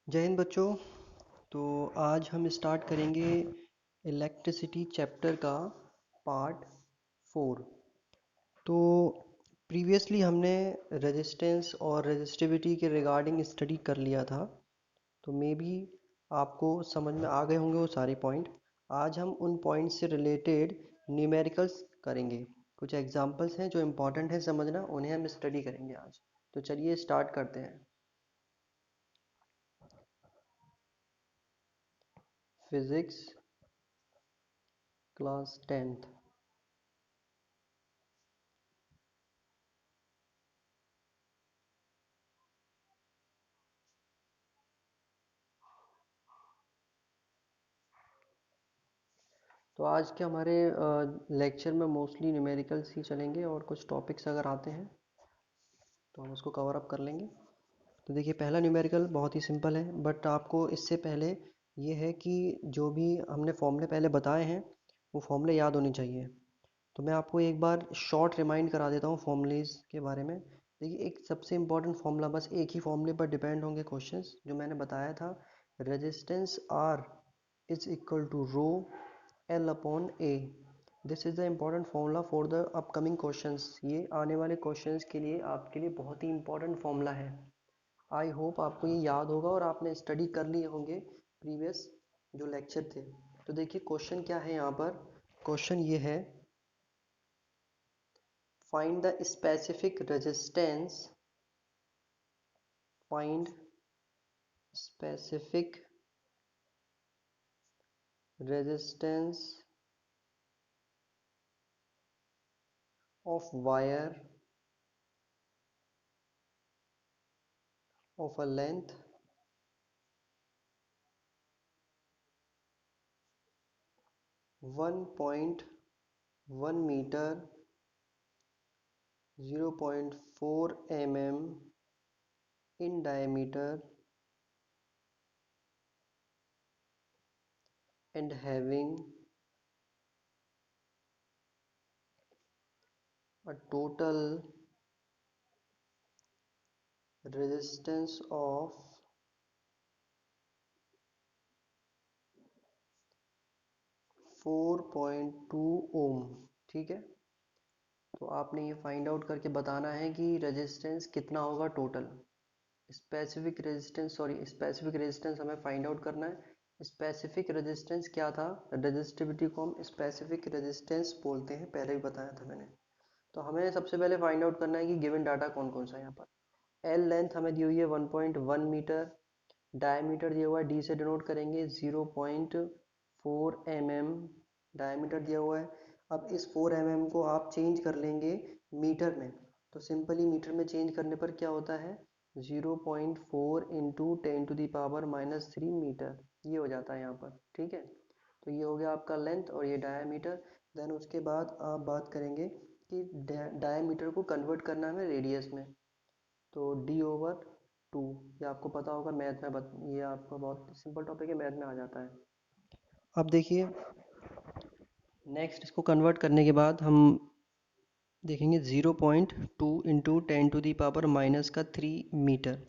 जय हिंद बच्चों। तो आज हम स्टार्ट करेंगे इलेक्ट्रिसिटी चैप्टर का पार्ट 4। तो प्रीवियसली हमने रेजिस्टेंस और रेजिस्टिविटी के रिगार्डिंग स्टडी कर लिया था। तो मे बी आपको समझ में आ गए होंगे वो सारे पॉइंट। आज हम उन पॉइंट से रिलेटेड न्यूमेरिकल्स करेंगे। कुछ एग्जांपल्स हैं जो इम्पोर्टेंट है समझना, उन्हें हम स्टडी करेंगे आज। तो चलिए स्टार्ट करते हैं। Physics class 10th। तो आज के हमारे लेक्चर में मोस्टली न्यूमेरिकल्स ही चलेंगे और कुछ टॉपिक्स अगर आते हैं तो हम उसको कवर अप कर लेंगे। तो देखिए, पहला न्यूमेरिकल बहुत ही सिंपल है, बट आपको इससे पहले ये है कि जो भी हमने फॉर्मूले पहले बताए हैं वो फॉर्मूले याद होने चाहिए। तो मैं आपको एक बार शॉर्ट रिमाइंड करा देता हूँ फॉर्मूलेज के बारे में। देखिए, एक सबसे इम्पॉर्टेंट फॉर्मूला, बस एक ही फॉर्मूले पर डिपेंड होंगे क्वेश्चंस, जो मैंने बताया था। Resistance R is equal to rho L upon A. This is the important formula for the upcoming questions. ये आने वाले क्वेश्चंस के लिए आपके लिए बहुत ही इम्पॉर्टेंट फॉर्मूला है। आई होप आपको ये याद होगा और आपने स्टडी कर लिए होंगे प्रीवियस जो लेक्चर थे। तो देखिए, क्वेश्चन क्या है यहाँ पर। क्वेश्चन ये है, find the specific resistance, find specific resistance of wire of a length 1.1 meter, 0.4 mm in diameter and having a total resistance of 4.2 ओम। ठीक है, तो आपने ये फाइंड आउट करके बताना है कि रेजिस्टेंस कितना होगा टोटल। स्पेसिफिक रेजिस्टेंस हमें फाइंड आउट करना है। स्पेसिफिक रेजिस्टेंस क्या था? रेजिस्टिविटी को हम स्पेसिफिक रेजिस्टेंस बोलते हैं, पहले भी बताया था मैंने। तो हमें सबसे पहले फाइंड आउट करना है कि गिवन डाटा कौन कौन सा है यहाँ पर। एल लेंथ हमें दी हुई है 1.1 मीटर, डायमीटर दिया हुआ है, डी से डिनोट करेंगे 0.4 mm डायमीटर दिया हुआ है। अब इस 4 mm को आप चेंज कर लेंगे मीटर में। तो सिंपली मीटर में चेंज करने पर क्या होता है? 0.4 इंटू 10⁻³ मीटर, ये हो जाता है यहाँ पर। ठीक है, तो ये हो गया आपका लेंथ और ये डायामीटर। देन उसके बाद आप बात करेंगे कि डायामीटर को कन्वर्ट करना है रेडियस में। तो d/2, ये आपको पता होगा मैथ में, ये आपका बहुत सिंपल टॉपिक है, मैथ में आ जाता है। अब देखिए, नेक्स्ट इसको कन्वर्ट करने के बाद हम देखेंगे 0.2 इंटू 10⁻³ मीटर,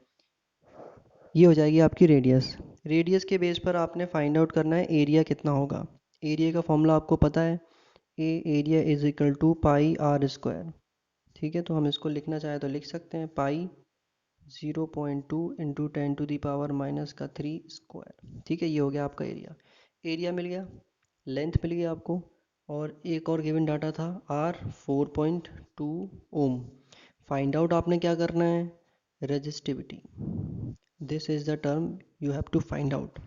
ये हो जाएगी आपकी रेडियस। रेडियस के बेस पर आपने फाइंड आउट करना है एरिया कितना होगा। एरिया का फॉर्मूला आपको पता है, A area is equal to pi R square. ठीक है, तो हम इसको लिखना चाहे तो लिख सकते हैं, पाई 0.2 इंटू 10⁻³ स्क्वायर। ठीक है, ये हो गया आपका एरिया। एरिया मिल गया, लेंथ मिल गया आपको, और एक और गिवन डाटा था आर 4.2 ओम। फाइंड आउट आपने क्या करना है? Resistivity. This is the term you have to find out,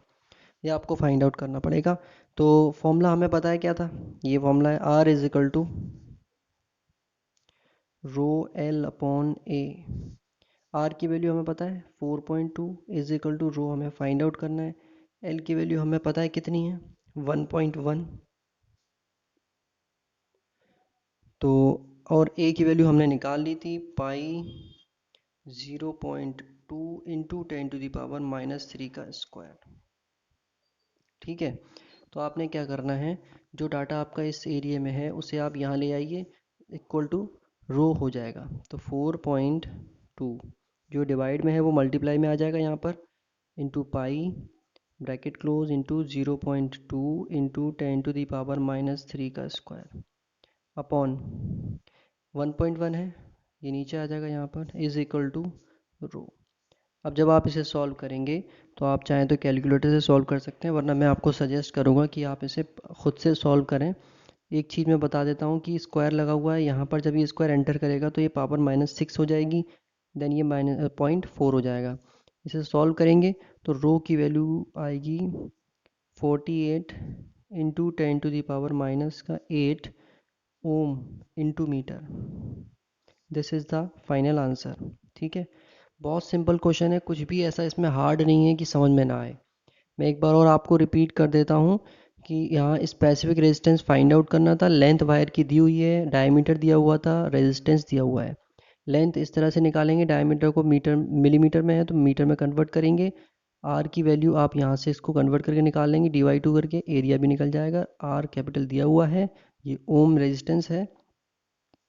ये आपको फाइंड आउट करना पड़ेगा। तो फॉर्मूला हमें पता है क्या था, ये फॉर्मूला है R is equal to rho L upon A. R की वैल्यू हमें पता है 4.2 इज इक्वल टू रो, हमें फाइंड आउट करना है। एल की वैल्यू हमें पता है कितनी है, 1.1। तो और ए की वैल्यू हमने निकाल ली थी, पाई 0.2 इंटू 10⁻³ का स्क्वायर। ठीक है, तो आपने क्या करना है, जो डाटा आपका इस एरिया में है उसे आप यहाँ ले आइए, इक्वल टू रो हो जाएगा। तो 4.2 जो डिवाइड में है वो मल्टीप्लाई में आ जाएगा यहाँ पर, into pi bracket close into 0.2 into 10⁻³ का स्क्वायर अपॉन 1.1 है, ये नीचे आ जाएगा यहाँ पर, इज इक्वल टू रो। अब जब आप इसे सॉल्व करेंगे तो आप चाहें तो कैलकुलेटर से सॉल्व कर सकते हैं, वरना मैं आपको सजेस्ट करूँगा कि आप इसे खुद से सॉल्व करें। एक चीज़ मैं बता देता हूँ कि स्क्वायर लगा हुआ है यहाँ पर, जब ये स्क्वायर एंटर करेगा तो ये पावर -6 हो जाएगी, देन ये -0.4 हो जाएगा। इसे सॉल्व करेंगे तो रो की वैल्यू आएगी 48 into 10⁻⁻8 ohm into metre. This is the final answer. ठीक है, बहुत सिंपल क्वेश्चन है, कुछ भी ऐसा इसमें हार्ड नहीं है कि समझ में ना आए। मैं एक बार और आपको रिपीट कर देता हूँ कि यहाँ स्पेसिफिक रेजिस्टेंस फाइंड आउट करना था। लेंथ वायर की दी हुई है, डायमीटर दिया हुआ था, रेजिस्टेंस दिया हुआ है। लेंथ इस तरह से निकालेंगे, डायमीटर को मीटर मिलीमीटर में है तो मीटर में कन्वर्ट करेंगे। आर की वैल्यू आप यहाँ से इसको कन्वर्ट करके निकाल लेंगे, /2 करके, एरिया भी निकल जाएगा। आर कैपिटल दिया हुआ है, ये ओम रेजिस्टेंस है।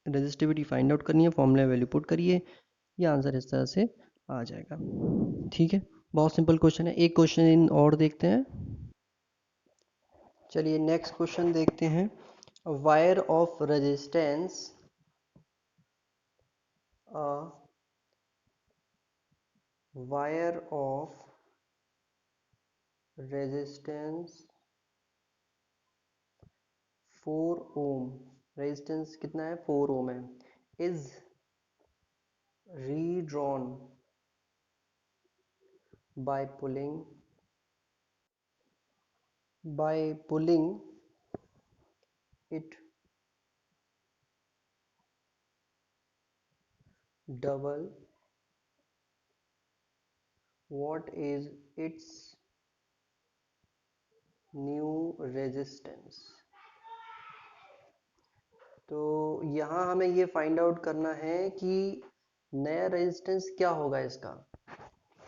रेजिस्टिविटी फाइंड आउट करनी है, फॉर्मूला वैल्यू पुट करिए, ये आंसर इस तरह से आ जाएगा। ठीक है, बहुत सिंपल क्वेश्चन है। एक क्वेश्चन और देखते हैं। चलिए नेक्स्ट क्वेश्चन देखते हैं। Wire of resistance wire of resistance 4 ohm, resistance कितना है, 4 ओम है, is redrawn by pulling it double, what is its new resistance। तो यहाँ हमें ये फाइंड आउट करना है कि नया रेजिस्टेंस क्या होगा इसका।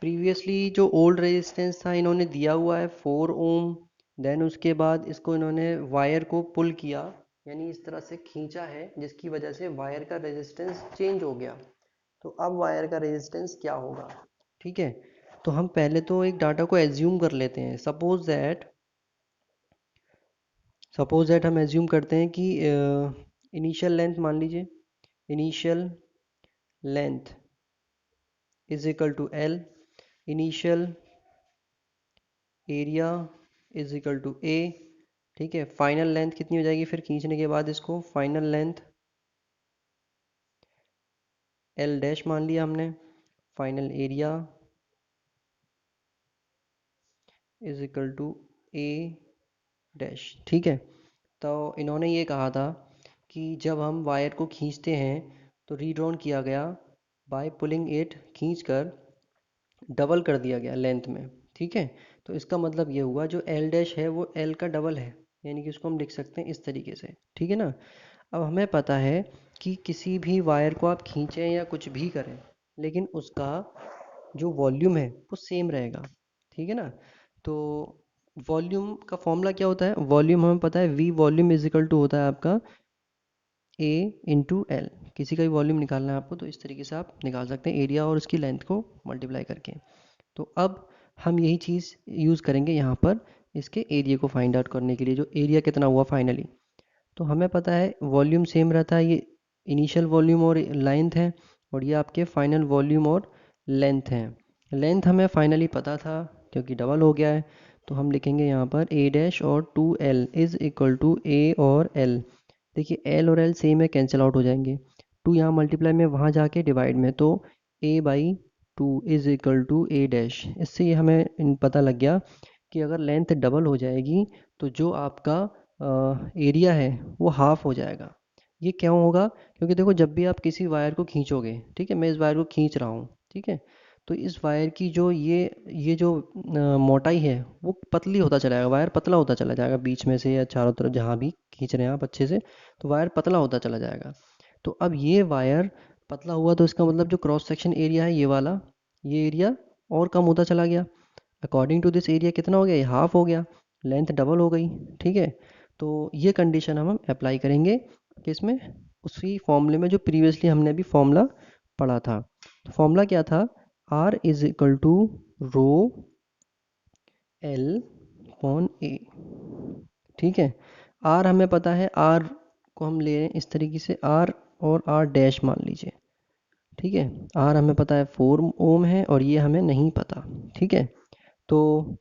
प्रीवियसली जो ओल्ड रेजिस्टेंस था इन्होंने दिया हुआ है 4 ओम, देन उसके बाद इसको इन्होंने वायर को पुल किया, यानी इस तरह से खींचा है, जिसकी वजह से वायर का रेजिस्टेंस चेंज हो गया। तो अब वायर का रेजिस्टेंस क्या होगा। ठीक है, तो हम पहले तो एक डाटा को एज्यूम कर लेते हैं। सपोज दैट हम एज्यूम करते हैं कि इनिशियल लेंथ मान लीजिए, initial length is equal to L, initial area is equal to A. ठीक है, फाइनल लेंथ कितनी हो जाएगी फिर खींचने के बाद इसको, फाइनल लेंथ एल डैश मान लिया हमने, final area is equal to A dash. ठीक है, तो इन्होंने ये कहा था कि जब हम वायर को खींचते हैं तो रीड्रॉन किया गया बाय पुलिंग इट, खींच कर डबल कर दिया गया लेंथ में। ठीक है, तो इसका मतलब ये हुआ जो एल डैश है वो एल का डबल है, यानी कि उसको हम लिख सकते हैं इस तरीके से। ठीक है ना, अब हमें पता है कि किसी भी वायर को आप खींचें या कुछ भी करें, लेकिन उसका जो वॉल्यूम है वो सेम रहेगा। ठीक है ना, तो वॉल्यूम का फॉर्मूला क्या होता है, वॉल्यूम हमें पता है, V volume is equal to होता है आपका ए इंटू एल। किसी का भी वॉल्यूम निकालना है आपको तो इस तरीके से आप निकाल सकते हैं, एरिया और उसकी लेंथ को मल्टीप्लाई करके। तो अब हम यही चीज़ यूज़ करेंगे यहाँ पर इसके एरिया को फाइंड आउट करने के लिए, जो एरिया कितना हुआ फाइनली। तो हमें पता है वॉल्यूम सेम रहता है, ये इनिशियल वॉल्यूम और लेंथ है, और ये आपके फाइनल वॉल्यूम और लेंथ हैं। लेंथ हमें फाइनली पता था क्योंकि डबल हो गया है, तो हम लिखेंगे यहाँ पर ए डैश और 2l इज इक्वल टू ए और l। देखिए एल और एल सेम है, कैंसिल आउट हो जाएंगे, 2 यहाँ मल्टीप्लाई में, वहाँ जाके डिवाइड में, तो a/2 is equal to A dash. इससे ये हमें पता लग गया कि अगर लेंथ डबल हो जाएगी तो जो आपका एरिया है वो हाफ हो जाएगा। ये क्यों होगा, क्योंकि देखो जब भी आप किसी वायर को खींचोगे, ठीक है, मैं इस वायर को खींच रहा हूँ, ठीक है, तो इस वायर की जो ये जो मोटाई है वो पतली होता चला जाएगा, वायर पतला होता चला जाएगा बीच में से या चारों तरफ जहाँ भी खींच रहे हैं आप अच्छे से, तो वायर पतला होता चला जाएगा। तो अब ये वायर पतला हुआ तो इसका मतलब जो क्रॉस सेक्शन एरिया है ये वाला, ये एरिया और कम होता चला गया। अकॉर्डिंग टू दिस एरिया कितना हो गया, ये हाफ हो गया, लेंथ डबल हो गई। ठीक है, तो ये कंडीशन हम अप्लाई करेंगे किसमें, उसी फॉर्मूले में जो प्रीवियसली हमने अभी फॉर्मूला पढ़ा था। तो फॉर्मूला क्या था, R is equal to rho L upon A। ठीक है, R हमें पता है, R को हम ले रहे हैं इस तरीके से, R और R डैश मान लीजिए। ठीक है, R हमें पता है 4 ओम है और ये हमें नहीं पता। ठीक है, तो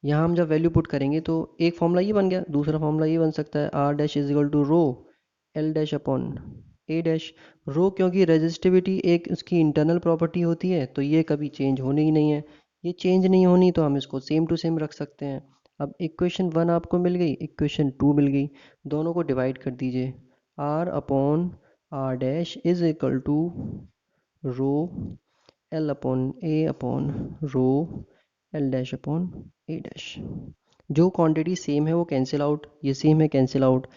यहाँ हम जब वैल्यू पुट करेंगे तो एक फॉर्मूला ये बन गया, दूसरा फॉर्मूला ये बन सकता है R dash is equal to rho L dash upon A dash. Rho क्योंकि रेजिस्टिविटी एक उसकी इंटरनल प्रॉपर्टी होती है, तो ये कभी चेंज होनी ही नहीं है। ये चेंज नहीं होनी तो हम इसको सेम टू सेम रख सकते हैं। अब इक्वेशन 1 आपको मिल गई, इक्वेशन 2 मिल गई, दोनों को डिवाइड कर दीजिए। R upon R dash is equal to rho L upon A upon rho L dash upon A dash. जो क्वांटिटी सेम है वो कैंसिल आउट, ये सेम है cancel out.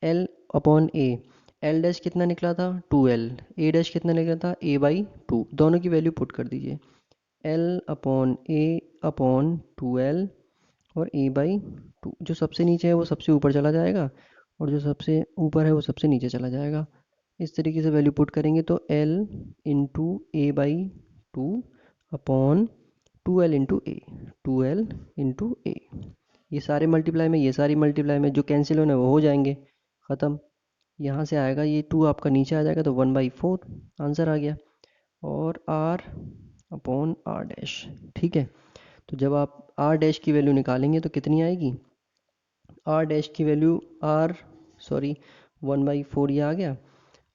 L upon A, L dash कितना निकला था 2L, A डैश कितना निकला था A बाई 2, दोनों की वैल्यू पुट कर दीजिए। L upon A upon 2L और A बाई 2, जो सबसे नीचे है वो सबसे ऊपर चला जाएगा और जो सबसे ऊपर है वो सबसे नीचे चला जाएगा। इस तरीके से वैल्यू पुट करेंगे तो L into A by 2 upon 2L into A, 2L into A. ये सारे मल्टीप्लाई में, ये सारी मल्टीप्लाई में, जो कैंसिल होने वो हो जाएंगे, ख़त्म। यहाँ से आएगा ये 2 आपका नीचे आ जाएगा तो 1/4 आंसर आ गया। और R अपॉन R डैश। ठीक है, तो जब आप R डैश की वैल्यू निकालेंगे तो कितनी आएगी, R डैश की वैल्यू सॉरी 1/4 ये आ गया।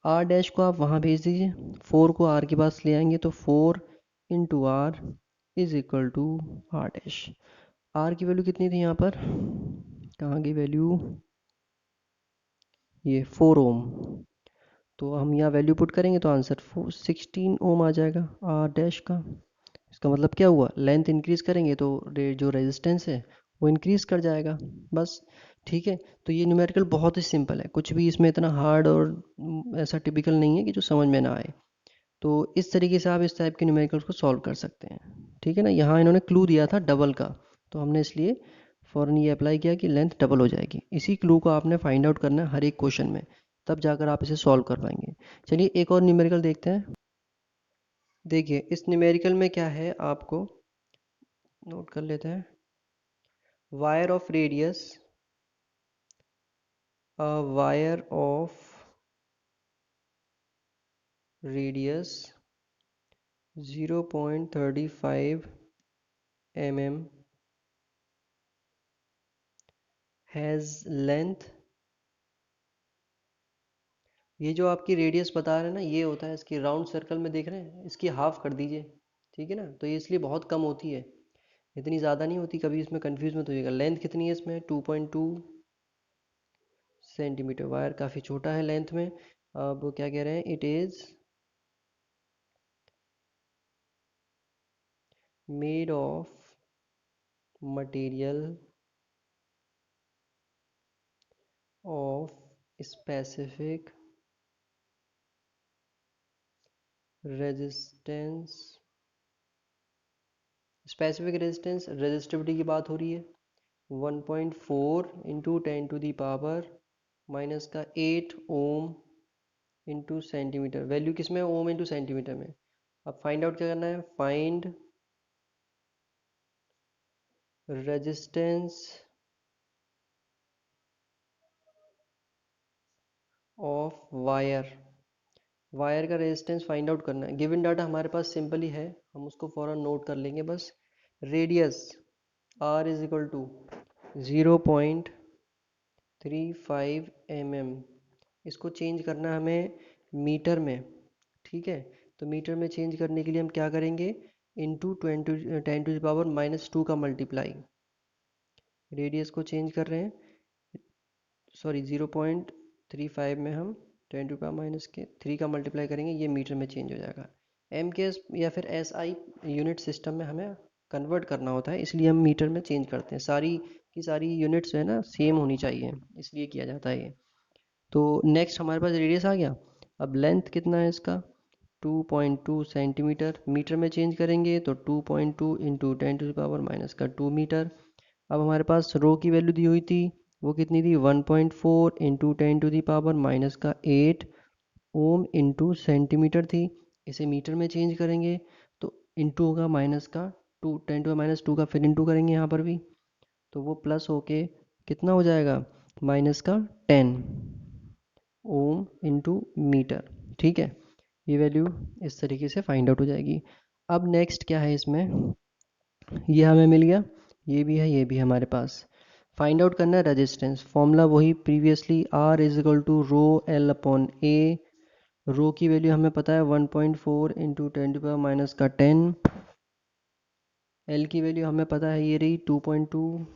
R डैश को आप वहाँ भेज दीजिए, 4 को R के पास ले आएंगे तो 4 into R is equal to R dash. R की वैल्यू कितनी थी यहाँ पर, कहाँ की वैल्यू, ये 4 ओम। तो हम यहाँ वैल्यू पुट करेंगे तो आंसर 16 ओम आ जाएगा R डैश का। इसका मतलब क्या हुआ, लेंथ इंक्रीज करेंगे तो जो रेजिस्टेंस है वो इंक्रीज कर जाएगा, बस। ठीक है, तो ये न्यूमेरिकल बहुत ही सिंपल है, कुछ भी इसमें इतना हार्ड और ऐसा टिपिकल नहीं है कि जो समझ में ना आए। तो इस तरीके से आप इस टाइप के न्यूमेरिकल्स को सॉल्व कर सकते हैं। ठीक है ना, यहाँ इन्होंने क्लू दिया था डबल का, तो हमने इसलिए फ़ौरन ये अप्लाई किया कि लेंथ डबल हो जाएगी। इसी क्लू को आपने फाइंड आउट करना है हर एक क्वेश्चन में, तब जाकर आप इसे सॉल्व कर पाएंगे। चलिए एक और न्यूमेरिकल देखते हैं। देखिए इस न्यूमेरिकल में क्या है, आपको नोट कर लेते हैं। Wire of radius, a wire of radius 0.35 mm has length. ये जो आपकी रेडियस बता रहे हैं ना, ये होता है इसकी, राउंड सर्कल में देख रहे हैं, इसकी हाफ कर दीजिए। ठीक है ना, तो ये इसलिए बहुत कम होती है, इतनी ज़्यादा नहीं होती, कभी इसमें कंफ्यूज मत होइएगा। लेंथ कितनी है इसमें, 2.2 सेंटीमीटर। वायर काफ़ी छोटा है लेंथ में। अब क्या कह रहे हैं, it is made of material of specific resistance. Specific resistance, resistivity की बात हो रही है। 1.4 इंटू 10⁻⁻⁻⁸ का 8 ओम इंटू सेंटीमीटर। वैल्यू किस में है, ओम इंटू सेंटीमीटर में। अब फाइंड आउट क्या करना है, find resistance of wire. Wire का रेजिस्टेंस फाइंड आउट करना है। गिवन डाटा हमारे पास सिंपल ही है, हम उसको फौरन नोट कर लेंगे बस। Radius R is equal to 0.35 mm, इसको चेंज करना है हमें मीटर में। ठीक है, तो मीटर में चेंज करने के लिए हम क्या करेंगे, इंटू 10⁻⁻2 का मल्टीप्लाई। रेडियस को चेंज कर रहे हैं, सॉरी 0.35 में हम 10⁻⁻3 का मल्टीप्लाई करेंगे, ये मीटर में चेंज हो जाएगा। एम के एस या फिर एस आई यूनिट सिस्टम में हमें कन्वर्ट करना होता है, इसलिए हम मीटर में चेंज करते हैं। सारी की सारी यूनिट्स जो है ना सेम होनी चाहिए, इसलिए किया जाता है ये। तो नेक्स्ट हमारे पास रेडियस आ गया। अब लेंथ कितना है इसका, 2.2 सेंटीमीटर। मीटर में चेंज करेंगे तो 2.2 इंटू 10⁻⁻2 मीटर। अब हमारे पास रो की वैल्यू दी हुई थी, वो कितनी थी, 1.4 इंटू 10⁻⁻8 ओम इंटू सेंटीमीटर थी। इसे मीटर में चेंज करेंगे तो इंटू होगा माइनस का, 10⁻⁻2 का फिर इंटू करेंगे यहाँ पर भी, तो वो प्लस होके कितना हो जाएगा, माइनस का 10 ओम इंटू मीटर। ठीक है, ये वैल्यू इस तरीके से फाइंड आउट हो जाएगी। अब नेक्स्ट क्या है इसमें, ये हमें मिल गया, ये भी है, ये भी है हमारे पास। फाइंड आउट करना है रेजिस्टेंस, फॉर्मूला वही previously, R is equal to rho L upon A. Rho की वैल्यू हमें पता है 1.4 इंटू 10⁻⁻10। एल की वैल्यू हमें पता है ये रही 2.2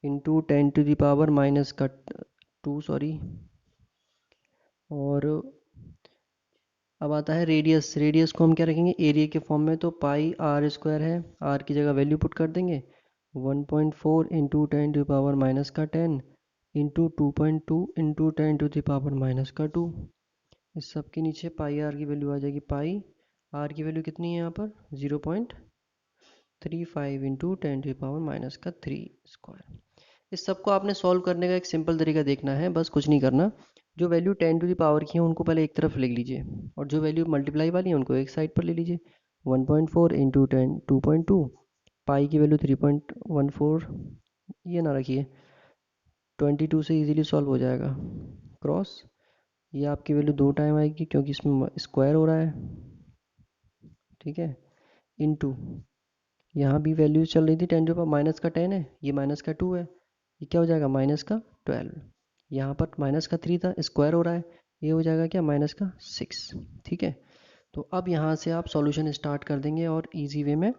इंटू 10⁻⁻2 सॉरी। और अब आता है रेडियस, रेडियस को हम क्या रखेंगे एरिया के फॉर्म में, तो पाई आर स्क्वायर है, आर की जगह वैल्यू पुट कर देंगे 1.4 इंटू 10⁻⁻10 इंटू 2.2 इंटू 10⁻⁻2। इस सब के नीचे पाई आर की वैल्यू आ जाएगी, पाई आर की वैल्यू कितनी है यहाँ पर 0.35 इंटू 10⁻⁻3 स्क्वायर। इस सब को आपने सॉल्व करने का एक सिंपल तरीका देखना है, बस कुछ नहीं करना। जो वैल्यू 10 टू द पावर की है उनको पहले एक तरफ लिख लीजिए, और जो वैल्यू मल्टीप्लाई वाली है उनको एक साइड पर ले लीजिए। 1.4 इंटू 10 2.2, पाई की वैल्यू 3.14, ये ना रखिए, 22 से इजीली सॉल्व हो जाएगा। क्रॉस, ये आपकी वैल्यू 2 टाइम आएगी क्योंकि इसमें स्क्वायर हो रहा है। ठीक है, इनटू यहाँ भी वैल्यू चल रही थी 10 टू पावर माइनस का 10 है, ये माइनस का 2 है, ये क्या हो जाएगा माइनस का 12। यहाँ पर माइनस का 3 था, स्क्वायर हो रहा है, ये हो जाएगा क्या माइनस का 6। ठीक है, तो अब यहाँ से आप सॉल्यूशन स्टार्ट कर देंगे और इजी वे में।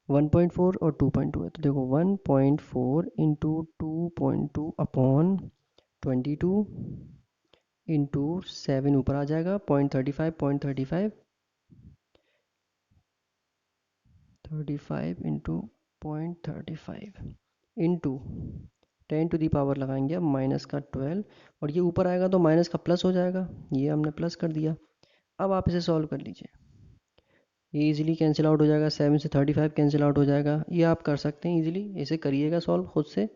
1.4 और 2.2 है, तो देखो 1.4 इंटू 2.2 अपॉन 22 इंटू 7 ऊपर आ जाएगा 0.35 into 0.35 into 10 to the power लगाएंगे अब माइनस का 12, और ये ऊपर आएगा तो माइनस का प्लस हो जाएगा, ये हमने प्लस कर दिया। अब आप इसे सॉल्व कर लीजिए, ये इजीली कैंसिल आउट हो जाएगा, 7 से 35 कैंसिल आउट हो जाएगा, ये आप कर सकते हैं इजीली, इसे करिएगा सॉल्व खुद से,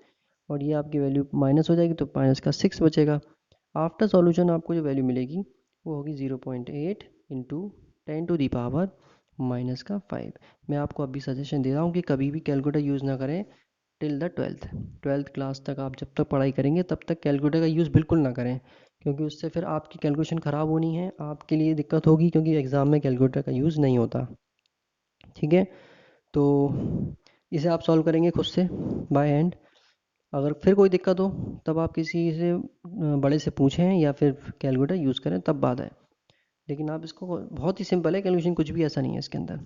और ये आपकी वैल्यू माइनस हो जाएगी तो माइनस का 6 बचेगा। आफ्टर सॉल्यूशन आपको जो वैल्यू मिलेगी वो होगी 0.8 into 10 to the power minus का 5। मैं आपको अभी सजेशन दे रहा हूँ कि कभी भी कैलकुलेटर यूज़ ना करें टिल द ट्वेल्थ क्लास तक। आप जब तक पढ़ाई करेंगे तब तक कैलकुलेटर का यूज़ बिल्कुल ना करें, क्योंकि उससे फिर आपकी कैलकुलेशन ख़राब होनी है, आपके लिए दिक्कत होगी, क्योंकि एग्ज़ाम में कैलकुलेटर का यूज़ नहीं होता। ठीक है, तो इसे आप सॉल्व करेंगे खुद से बाय हैंड। अगर फिर कोई दिक्कत हो तब आप किसी से बड़े से पूछें या फिर कैलकुलेटर यूज़ करें, तब बात है। लेकिन आप इसको, बहुत ही सिंपल है कैलकुलेशन, कुछ भी ऐसा नहीं है इसके अंदर।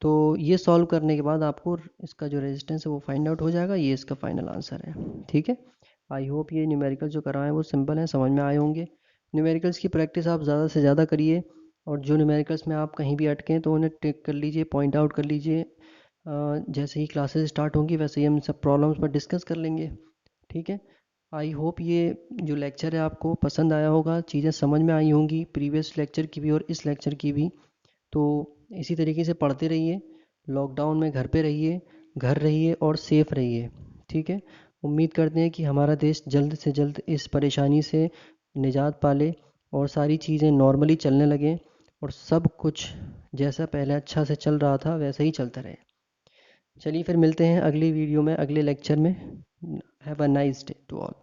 तो ये सॉल्व करने के बाद आपको इसका जो रेजिस्टेंस है वो फाइंड आउट हो जाएगा, ये इसका फाइनल आंसर है। ठीक है, आई होप ये न्यूमेरिकल जो कराएं वो सिंपल हैं, समझ में आए होंगे। न्यूमेरिकल्स की प्रैक्टिस आप ज़्यादा से ज़्यादा करिए, और जो न्यूमेरिकल्स में आप कहीं भी अटकें तो उन्हें टिक कर लीजिए, पॉइंट आउट कर लीजिए। जैसे ही क्लासेस स्टार्ट होंगी वैसे ही हम सब प्रॉब्लम्स पर डिस्कस कर लेंगे। ठीक है, आई होप ये जो लेक्चर है आपको पसंद आया होगा, चीज़ें समझ में आई होंगी प्रीवियस लेक्चर की भी और इस लेक्चर की भी। तो इसी तरीके से पढ़ते रहिए, लॉकडाउन में घर पे रहिए, घर रहिए और सेफ रहिए। ठीक है, उम्मीद करते हैं कि हमारा देश जल्द से जल्द इस परेशानी से निजात पाले और सारी चीज़ें नॉर्मली चलने लगें, और सब कुछ जैसा पहले अच्छा से चल रहा था वैसा ही चलता रहे। चलिए फिर मिलते हैं अगली वीडियो में, अगले लेक्चर में। Have a nice day to all.